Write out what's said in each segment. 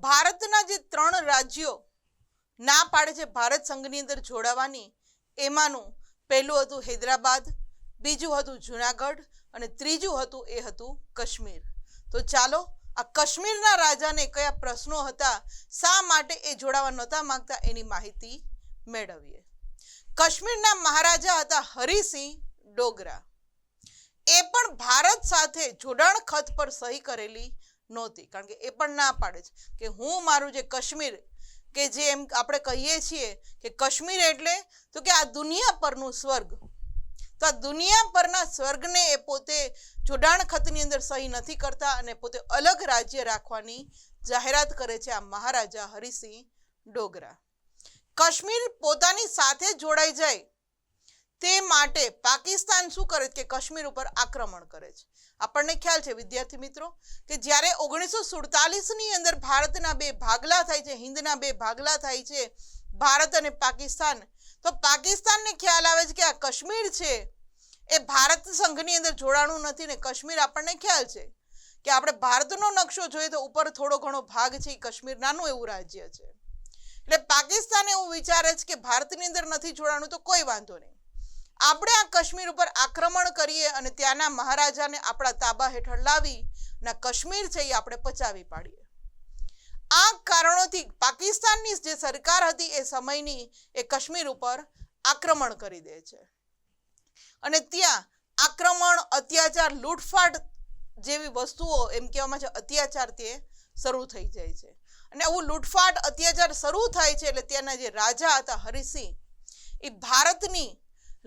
ભારતના જે 3 રાજ્યો ના પાડે છે ભારત સંઘની અંદર જોડાવાની, એમાંનું પહેલું હતું હૈદરાબાદ, બીજું હતું જુનાગઢ અને ત્રીજું હતું એ હતું કાશ્મીર. તો ચાલો આ કાશ્મીરના રાજાને કયા પ્રશ્નો હતા, શા માટે એ જોડાવા નહોતા માંગતા, એની માહિતી મેળવીએ. કાશ્મીરના મહારાજા હતા હરિસિંહ ડોગરા. એ પણ ભારત સાથે જોડાણ ખત પર સહી કરેલી નહોતી, કારણ કે એ પણ ના પાડે છે કે હું મારું જે કાશ્મીર, કે જે એમ આપણે કહીએ છીએ કે કાશ્મીર એટલે તો કે આ દુનિયા પરનું સ્વર્ગ, તો આ દુનિયા પરના સ્વર્ગને એ પોતે જોડાણ ખતની અંદર સહી નથી કરતા અને પોતે અલગ રાજ્ય રાખવાની જાહેરાત કરે છે આ મહારાજા હરિસિંહ ડોગરા. કાશ્મીર પોતાની સાથે જોડાઈ જાય તે માટે પાકિસ્તાન શું કરે કે કાશ્મીર ઉપર આક્રમણ કરે છે. આપણને ખ્યાલ છે વિદ્યાર્થી મિત્રો કે જ્યારે 1947ની અંદર ભારતના 2 ભાગલા થાય છે, હિન્દના 2 ભાગલા થાય છે, ભારત અને પાકિસ્તાન, તો પાકિસ્તાનને ખ્યાલ આવે છે કે આ કાશ્મીર છે એ ભારત સંઘની અંદર જોડાણું નથી ને કાશ્મીર આપણને ખ્યાલ છે કે આપણે ભારતનો નકશો જોઈએ તો ઉપર થોડો ઘણો ભાગ છે એ કાશ્મીર નાનું એવું રાજ્ય છે. એટલે પાકિસ્તાન એવું વિચારે છે કે ભારતની અંદર નથી જોડાણું તો કોઈ વાંધો નહીં, આપણે આ કાશ્મીર ઉપર આક્રમણ કરીએ અને ત્યાંના મહારાજાને આપણા તાબા હેઠળ લાવી અને કાશ્મીર છે એ આપણે પચાવી પાડીએ. આ કારણોથી પાકિસ્તાનની જે સરકાર હતી એ સમયની એ કાશ્મીર ઉપર આક્રમણ કરી દે છે અને ત્યાં આક્રમણ, અત્યાચાર, લૂંટફાટ જેવી વસ્તુઓ, એમ કહેવામાં છે અત્યાચાર, તે શરૂ થઈ જાય છે. અને આવું લૂંટફાટ, અત્યાચાર શરૂ થાય છે એટલે ત્યાંના જે રાજા હતા હરિસિંહ, એ ભારતની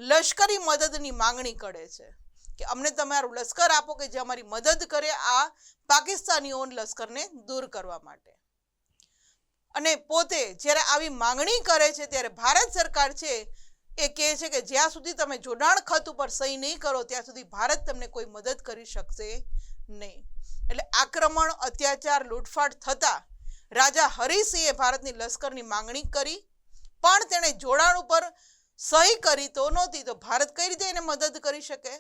લશ્કરી મદદની માંગણી કરે છે કે અમને તમારું લશ્કર આપો કે જે અમારી મદદ કરે આ પાકિસ્તાનીઓ લશ્કરને દૂર કરવા માટે. અને પોતે જ્યારે આવી માંગણી કરે છે ત્યારે ભારત સરકાર છે એ કહે છે કે જ્યાં સુધી તમે જોડાણ ખત ઉપર સહી નહીં કરો ત્યાં સુધી ભારત તમને કોઈ મદદ કરી શકશે નહીં. એટલે આક્રમણ, અત્યાચાર, લૂંટફાટ થતા રાજા હરિસિંહે ભારતની લશ્કરની માંગણી કરી, પણ તેણે જોડાણ ઉપર સહી કરી તો નહોતી, તો ભારત કઈ રીતે એને મદદ કરી શકે?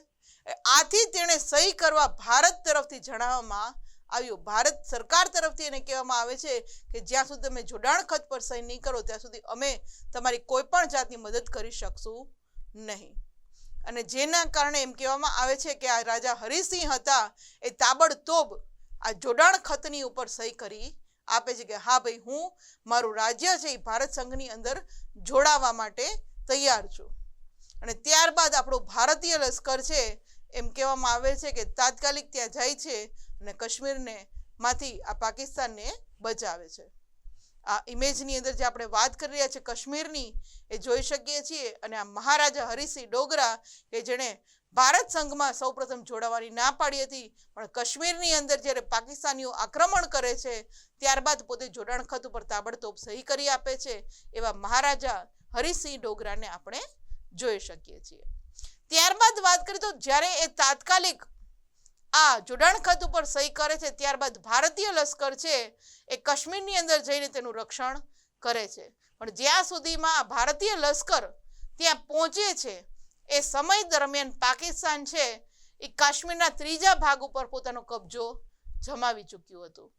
આથી તેણે સહી કરવા ભારત તરફથી જણાવવામાં આવ્યું. ભારત સરકાર તરફથી એને કહેવામાં આવે છે કે જ્યાં સુધી તમે જોડાણ ખત પર સહી નહીં કરો ત્યાં સુધી અમે તમારી કોઈ પણ જાતની મદદ કરી શકશું નહીં. અને જેના કારણે એમ કહેવામાં આવે છે કે આ રાજા હરિસિંહ હતા એ તાબડતોબ આ જોડાણ ખતની ઉપર સહી કરી આપે છે કે હા ભાઈ, હું મારું રાજ્ય છે એ ભારત સંઘની અંદર જોડાવા માટે તૈયાર છું. અને ત્યારબાદ આપણું ભારતીય લશ્કર છે એમ કહેવામાં આવે છે કે તાત્કાલિક ત્યાં જાય છે અને કાશ્મીરને માંથી આ પાકિસ્તાનને બચાવે છે. આ ઇમેજની અંદર જે આપણે વાત કરી રહ્યા છીએ કાશ્મીરની, એ જોઈ શકીએ છીએ. અને આ મહારાજા હરિસિંહ ડોગરા કે જેણે ભારત સંઘમાં સૌપ્રથમ જોડાવાની ના પાડી હતી, પણ કાશ્મીરની અંદર જ્યારે પાકિસ્તાનીઓ આક્રમણ કરે છે ત્યારબાદ પોતે જોડાણ ખત ઉપર તાબડતોબ સહી કરી આપે છે, એવા મહારાજા હરિસિંહ ડોગરાને આપણે જોઈ શકીએ છીએ. ત્યારબાદ વાત કરીએ તો જ્યારે એ તાત્કાલિક આ જોડાણ ખત ઉપર સહી કરે છે ત્યારબાદ ભારતીય લશ્કર છે એ કાશ્મીરની અંદર જઈને તેનું રક્ષણ કરે છે. પણ જ્યાં સુધીમાં ભારતીય લશ્કર ત્યાં પહોંચે છે એ સમય દરમિયાન પાકિસ્તાન છે એ કાશ્મીરના 3જા ભાગ ઉપર પોતાનો કબજો જમાવી ચૂક્યું હતું.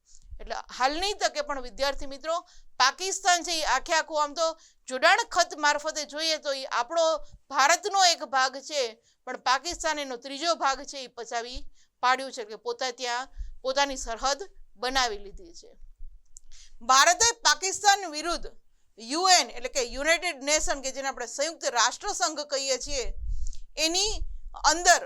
એટલે હાલની તકે પણ વિદ્યાર્થી મિત્રો પાકિસ્તાન છે એ આખે આખું, આમ તો જોડાણ ખત મારફતે જોઈએ તો એ આપણો ભારતનો એક ભાગ છે, પણ પાકિસ્તાન એનો 3જો ભાગ છે એ પચાવી પાડ્યું છે કે પોતે ત્યાં પોતાની સરહદ બનાવી લીધી છે. ભારતે પાકિસ્તાન વિરુદ્ધ UN એટલે કે યુનાઇટેડ નેશન, કે જેને આપણે સંયુક્ત રાષ્ટ્ર સંઘ કહીએ છીએ, એની અંદર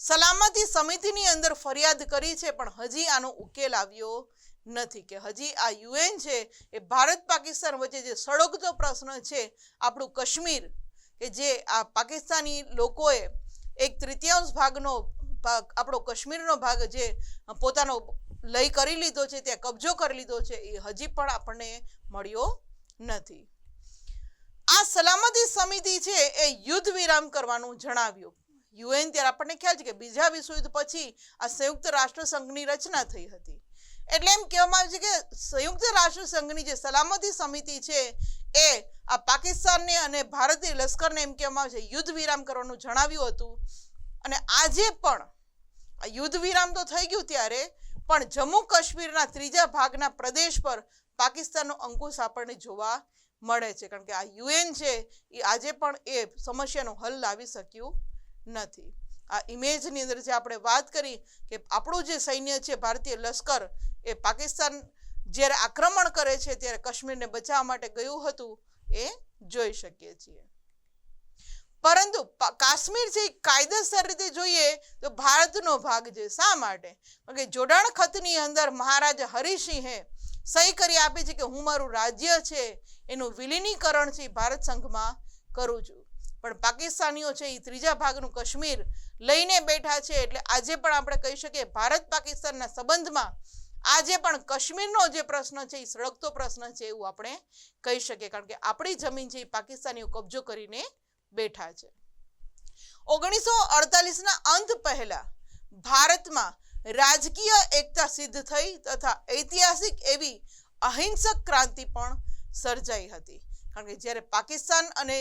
સલામતી સમિતિની અંદર ફરિયાદ કરી છે, પણ હજી આનો ઉકેલ આવ્યો નથી. કે હજી આ UN છે એ ભારત પાકિસ્તાન વચ્ચે જે સળગતો પ્રશ્ન છે આપણું કાશ્મીર, કે જે આ પાકિસ્તાની લોકોએ 1/3 ભાગનો આપણો કાશ્મીરનો ભાગ જે પોતાનો લઈ કરી લીધો છે, ત્યાં કબજો કરી લીધો છે, એ હજી પણ આપણને મળ્યો નથી. આ સલામતી સમિતિ છે એ યુદ્ધ વિરામ કરવાનું જણાવ્યું. UN ત્યારે આપણને ખ્યાલ છે કે બીજા વિશ્વયુદ્ધ પછી આ સંયુક્ત રાષ્ટ્ર સંઘની રચના થઈ હતી. એટલે એમ કહેવામાં આવે છે કે સંયુક્ત રાષ્ટ્ર સંઘની જે સલામતી સમિતિ છે એ આ પાકિસ્તાનને અને ભારતીય લશ્કરને એમ કહેવામાં આવે છે યુદ્ધ વિરામ કરવાનું જણાવ્યું હતું. અને આજે પણ આ યુદ્ધ વિરામ તો થઈ ગયું ત્યારે, પણ જમ્મુ કાશ્મીરના ત્રીજા ભાગના પ્રદેશ પર પાકિસ્તાનનો અંકુશ આપણને જોવા મળે છે, કારણ કે આ યુએન છે એ આજે પણ એ સમસ્યાનો હલ લાવી શક્યું નથી. આ ઇમેજની અંદર જે આપણે વાત કરી કે આપણું જે સૈન્ય છે, ભારતીય લશ્કર, એ પાકિસ્તાન જ્યારે આક્રમણ કરે છે ત્યારે કાશ્મીરને બચાવવા માટે ગયું હતું, એ જોઈ શકીએ છીએ. પરંતુ કાશ્મીર છે કાયદેસર રીતે જોઈએ તો ભારતનો ભાગ છે. શા માટે? કારણ કે જોડાણ ખતની અંદર મહારાજા હરિસિંહે સહી કરી આપી છે કે હું મારું રાજ્ય છે એનું વિલીનીકરણ છે ભારત સંઘમાં કરું છું. પણ પાકિસ્તાનીઓ છે એ ત્રીજા ભાગનું કાશ્મીર લઈને બેઠા છે. એટલે આજે પણ આપણે કહી શકીએ ભારત પાકિસ્તાનના સંબંધમાં આજે પણ કાશ્મીરનો જે પ્રશ્ન છે એ સળગતો પ્રશ્ન છે એવું આપણે કહી શકીએ, કારણ કે આપણી જમીન છે એ પાકિસ્તાનીઓ કબજો કરીને બેઠા છે. 1948ના અંત પહેલા ભારતમાં રાજકીય એકતા સિદ્ધ થઈ તથા ઐતિહાસિક એવી અહિંસક ક્રાંતિ પણ સર્જાઈ હતી. કારણ કે જ્યારે પાકિસ્તાન અને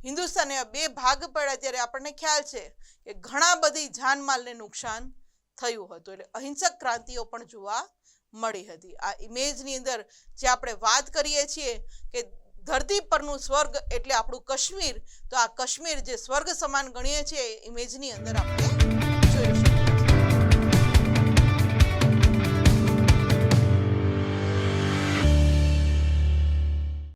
હિન્દુસ્તાન બે ભાગ પડ્યા ત્યારે આપણને ખ્યાલ છે કે ઘણા બધી જાનમાલને નુકસાન થયું હતું. એટલે અહિંસક ક્રાંતિઓ પણ જોવા મળી હતી. આ ઇમેજની અંદર જે આપણે વાત કરીએ છીએ કે ધરતી પરનું સ્વર્ગ એટલે આપણું કાશ્મીર, તો આ કાશ્મીર જે સ્વર્ગ સમાન ગણીએ છીએ ઇમેજની અંદર આપણે જોઈ શકીએ.